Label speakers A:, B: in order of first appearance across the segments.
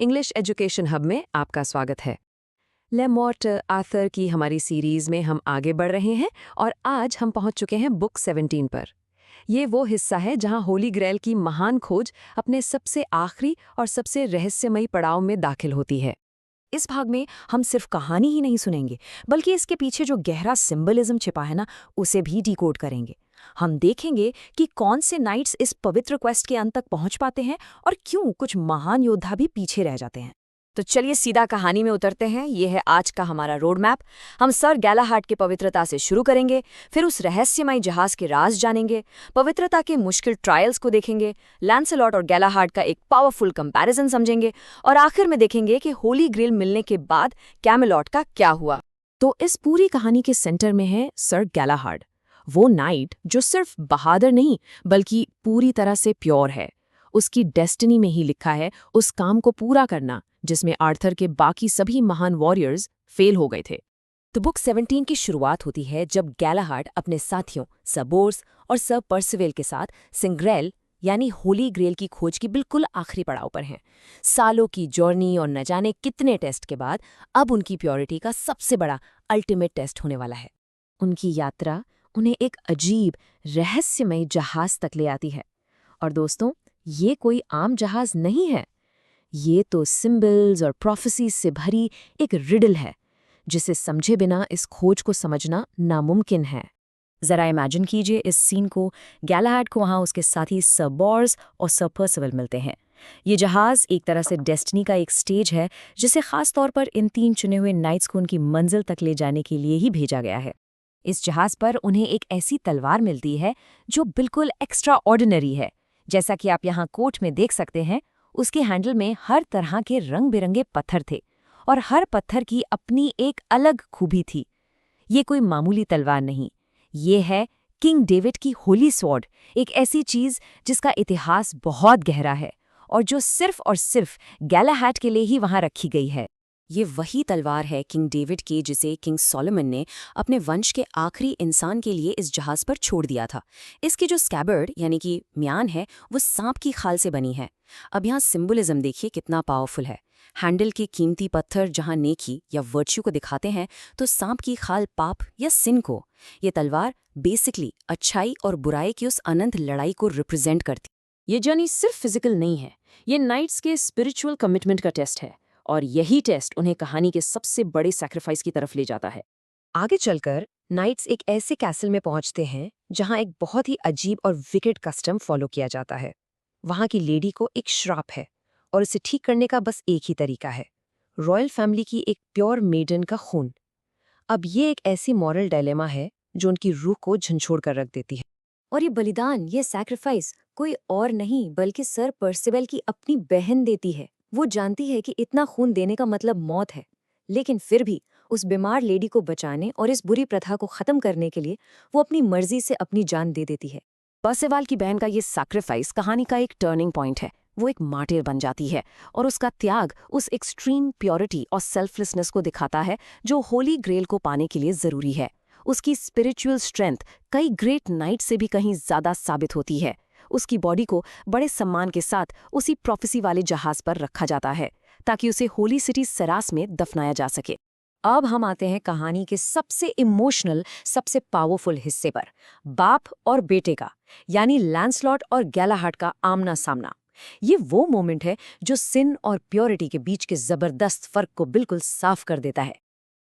A: English education hub में आपका स्वागत है। ले मॉर्ट आर्थर की हमारी सीरीज में हम आगे बढ़ रहे हैं और आज हम पहुंच चुके हैं बुक 17 पर। ये वो हिस्सा है जहां होली ग्रेल की महान खोज अपने सबसे आखिरी और सबसे रहस्यमयी पड़ाव में दाखिल होती है।
B: इस भाग में हम सिर्फ कहानी ही नहीं सुनेंगे, बल्कि इसके पीछे जो गहरा सिंबलिज्म छिपा है ना, उसे भी डिकोड करेंगे। हम देखेंगे कि कौन से नाइट्स इस पवित्र क्वेस्ट के अंत तक पहुंच पाते हैं और क्यों कुछ महान योद्धा भी पीछे रह जाते हैं। तो चलिए सीधा कहानी में उतरते हैं। ये है आज का हमारा रोड मैप। हम सर गैलाहाड की पवित्रता से शुरू करेंगे, फिर उस रहस्यमय जहाज के राज जानेंगे, पवित्रता के मुश्किल ट्रायल्स को देखेंगे, लैंसलॉट और गैलाहाड का एक पावरफुल कंपैरिजन समझेंगे और आखिर में देखेंगे कि होली ग्रेल मिलने के बाद कैमेलॉट का क्या हुआ। तो इस पूरी कहानी के सेंटर में है सर गैलाहाड, वो नाइट जो सिर्फ बहादुर नहीं बल्कि पूरी तरह से प्योर है। उसकी डेस्टिनी में ही लिखा है उस काम को पूरा करना जिसमें आर्थर के बाकी सभी महान वॉरियर्स फेल हो गए थे। तो बुक 17 की शुरुआत होती है जब गैलाहाड अपने साथियों सर बोर्स और सर पर्सिवेल के साथ सिंग्रेल यानी होली ग्रेल की खोज की बिल्कुल आखिरी पड़ाव पर हैं। सालों की जर्नी और न जाने कितने टेस्ट के बाद अब उनकी प्योरिटी का सबसे बड़ा अल्टीमेट टेस्ट होने वाला है। उनकी यात्रा उन्हें एक अजीब रहस्यमय जहाज तक ले आती है। और दोस्तों, ये कोई आम जहाज नहीं है, ये तो सिंबल्स और प्रोफेसीज से भरी एक रिडल है जिसे समझे बिना इस खोज को समझना नामुमकिन है। जरा इमेजिन कीजिए इस सीन को। गैलाहाड को वहां उसके साथी सर बॉर्स और सर पर्सिवल मिलते हैं। ये जहाज एक तरह से डेस्टिनी का एक स्टेज है जिसे खास तौर पर इन 3 चुने हुए नाइट्स को उनकी मंजिल तक ले जाने के लिए ही भेजा गया है। इस जहाज पर उन्हें एक ऐसी तलवार मिलती है जो बिल्कुल एक्स्ट्रा ऑर्डिनरी है। जैसा कि आप यहाँ कोट में देख सकते हैं, उसके हैंडल में हर तरह के रंग बिरंगे पत्थर थे और हर पत्थर की अपनी एक अलग खूबी थी। ये कोई मामूली तलवार नहीं, ये है किंग डेविड की होली स्वॉर्ड, एक ऐसी चीज जिसका इतिहास बहुत गहरा है और जो सिर्फ और सिर्फ गैलाहाड के लिए ही वहां रखी गई है। ये वही तलवार है किंग डेविड की जिसे किंग सोलोमन ने अपने वंश के आखिरी इंसान के लिए इस जहाज पर छोड़ दिया था। इसकी जो स्कैबर्ड यानी कि म्यान है वो सांप की खाल से बनी है। अब यहाँ सिंबलिज्म देखिए कितना पावरफुल है। हैंडल के कीमती पत्थर जहाँ नेकी या वर्च्यू को दिखाते हैं, तो सांप की खाल पाप या सिन को। ये तलवार बेसिकली अच्छाई और बुराई की उस अनंत लड़ाई को रिप्रेजेंट करती। ये जर्नी सिर्फ फिजिकल नहीं है, ये नाइट्स के स्पिरिचुअल कमिटमेंट का टेस्ट है और यही टेस्ट उन्हें कहानी के सबसे बड़े सैक्रिफाइस की तरफ ले जाता है। आगे चलकर नाइट्स एक ऐसे कैसल में पहुंचते हैं जहां एक बहुत ही अजीब और विकेड कस्टम फॉलो किया जाता है। वहां की लेडी को एक श्राप है और इसे ठीक करने का बस एक ही तरीका है, रॉयल फैमिली की एक प्योर मेडन का खून। अब ये एक ऐसी मॉरल डायलेमा है जो उनकी रूह को झंझोड़ कर रख देती है। और ये बलिदान, ये सैक्रिफाइस कोई और नहीं बल्कि सर पर्सिवल की अपनी बहन देती है। वो जानती है कि इतना खून देने का मतलब मौत है, लेकिन फिर भी उस बीमार लेडी को बचाने और इस बुरी प्रथा को खत्म करने के लिए वो अपनी मर्जी से अपनी जान दे देती है। पर्सिवल की बहन का ये सैक्रिफाइस कहानी का एक टर्निंग पॉइंट है। वो एक मार्टिर बन जाती है और उसका त्याग उस एक्सट्रीम प्योरिटी और सेल्फलेसनेस को दिखाता है जो होली ग्रेल को पाने के लिए जरूरी है। उसकी स्पिरिचुअल स्ट्रेंथ कई ग्रेट नाइट से भी कहीं ज्यादा साबित होती है। उसकी बॉडी को बड़े सम्मान के साथ उसी प्रोफेसी वाले जहाज पर रखा जाता है ताकि उसे होली सिटी सरास में दफनाया जा सके। अब हम आते हैं कहानी के सबसे इमोशनल, सबसे पावरफुल हिस्से पर, बाप और बेटे का, यानी लैंसलॉट और गैलाहाड का आमना सामना। ये वो मोमेंट है जो सिन और प्योरिटी के बीच के जबरदस्त फर्क को बिल्कुल साफ कर देता है।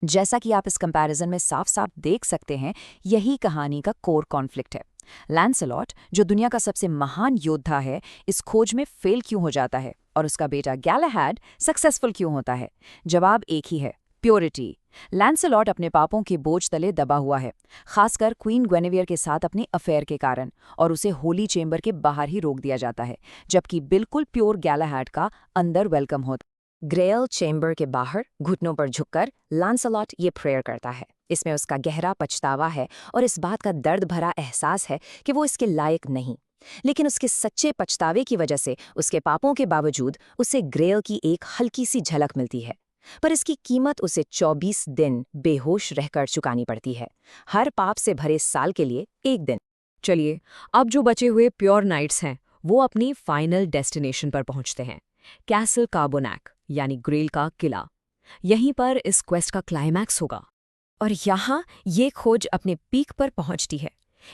B: जैसा कि आप इस कंपैरिजन में साफ साफ देख सकते हैं, यही कहानी का कोर कॉन्फ्लिक्ट है। लैंसलॉट, जो दुनिया का सबसे महान योद्धा है, इस खोज में फेल क्यों हो जाता है और उसका बेटा गैलाहाड सक्सेसफुल क्यों होता है? जवाब एक ही है, प्योरिटी। लैंसलॉट अपने पापों के बोझ तले दबा हुआ है, खासकर क्वीन ग्वेनेवियर के साथ अपने अफेयर के कारण, और उसे होली चेंबर के बाहर ही रोक दिया जाता है, जबकि बिल्कुल प्योर गैलाहाड का अंदर वेलकम होता। ग्रेल चेंबर के बाहर घुटनों पर झुककर लैंसलॉट ये प्रेयर करता है। इसमें उसका गहरा पछतावा है और इस बात का दर्द भरा एहसास है कि वो इसके लायक नहीं। लेकिन उसके सच्चे पछतावे की वजह से, उसके पापों के बावजूद, उसे ग्रेल की एक हल्की सी झलक मिलती है। पर इसकी कीमत उसे 24 दिन बेहोश रहकर चुकानी पड़ती है, हर पाप से भरे साल के लिए एक दिन। चलिए, अब जो बचे हुए प्योर नाइट्स हैं वो अपनी फाइनल डेस्टिनेशन पर पहुंचते हैं। कैसल कार्बोनैक यानी ग्रेल का किला। यहीं पर इस क्वेस्ट का क्लाइमैक्स होगा। और यहाँ ये खोज अपने पीक पर पहुंचती है।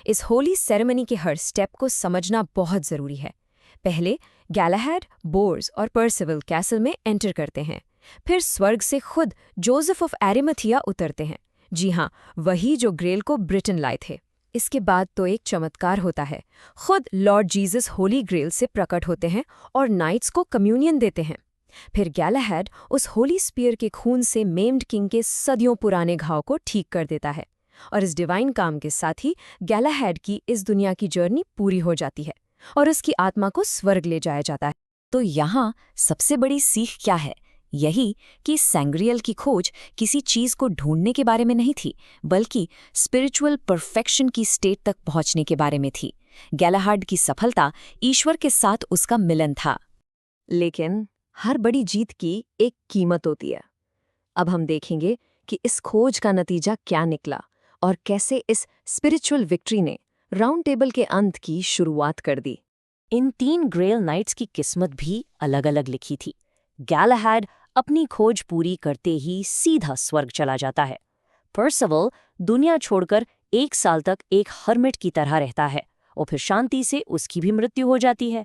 B: इस होली सेरेमनी के हर स्टेप को समझना बहुत ज़रूरी है। पहले गैलाहैड, बोर्स और पर्सिवल कैसल में एंटर करते हैं। फिर स्वर्ग से खुद जोसेफ ऑफ एरिमथिया उतरते हैं। जी हाँ, वही जो ग्रेल को ब्रिटेन लाए थे। इसके बाद तो एक चमत्कार होता है। खुद लॉर्ड जीसस होली ग्रेल से प्रकट होते हैं और नाइट्स को कम्युनियन देते हैं। फिर गैलाहैड उस होली स्पीयर के खून से मेम्ड किंग के सदियों पुराने घाव को ठीक कर देता है। और इस डिवाइन काम के साथ ही गैलाहैड की इस दुनिया की जर्नी पूरी हो जाती है और उसकी आत्मा को स्वर्ग ले जाया जाता है। तो यहाँ सबसे बड़ी सीख क्या है? यही कि सैंग्रियल की खोज किसी चीज को ढूंढने के बारे में नहीं थी, बल्कि स्पिरिचुअल परफेक्शन की स्टेट तक पहुंचने के बारे में थी। गैलाहैड की सफलता ईश्वर के साथ उसका मिलन था।
A: लेकिन हर बड़ी जीत की एक कीमत होती है। अब हम देखेंगे कि इस खोज का नतीजा क्या निकला और कैसे इस स्पिरिचुअल विक्ट्री ने राउंड टेबल के अंत की शुरुआत कर दी।
B: इन 3 ग्रेल नाइट्स की किस्मत भी अलग अलग लिखी थी। गैलाहैड अपनी खोज पूरी करते ही सीधा स्वर्ग चला जाता है। पर्सिवल दुनिया छोड़कर 1 साल तक एक हर्मिट की तरह रहता है और फिर शांति से उसकी भी मृत्यु हो जाती है।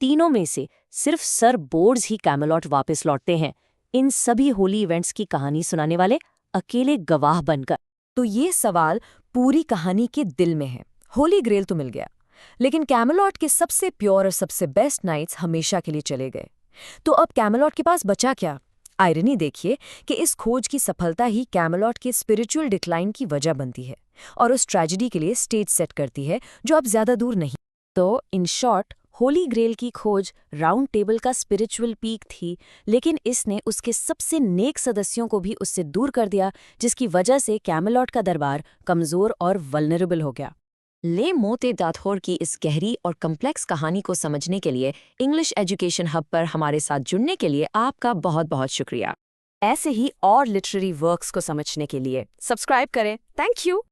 B: तीनों में से सिर्फ सर बोर्स ही कैमेलॉट वापस लौटते हैं, इन सभी होली इवेंट्स की कहानी सुनाने वाले अकेले गवाह बनकर। तो ये सवाल पूरी कहानी के दिल में है। होली ग्रेल तो मिल गया, लेकिन कैमेलॉट के सबसे प्योर और सबसे बेस्ट नाइट्स हमेशा के लिए चले गए। तो अब कैमेलॉट के पास बचा क्या? आयरनी देखिए कि इस खोज की सफलता ही कैमेलॉट के स्पिरिचुअल डिक्लाइन की वजह बनती है और उस ट्रेजेडी के लिए स्टेज सेट करती है जो अब ज्यादा दूर नहीं। तो इन शॉर्ट, होली ग्रेल की खोज राउंड टेबल का स्पिरिचुअल पीक थी, लेकिन इसने उसके सबसे नेक सदस्यों को भी उससे दूर कर दिया, जिसकी वजह से कैमेलॉट का दरबार कमजोर और वल्नरेबल हो गया।
A: ले मोते दाथोर की इस गहरी और कम्प्लेक्स कहानी को समझने के लिए इंग्लिश एजुकेशन हब पर हमारे साथ जुड़ने के लिए आपका बहुत बहुत शुक्रिया।
B: ऐसे ही और लिटरेरी वर्क्स को समझने के लिए सब्सक्राइब करें। Thank you.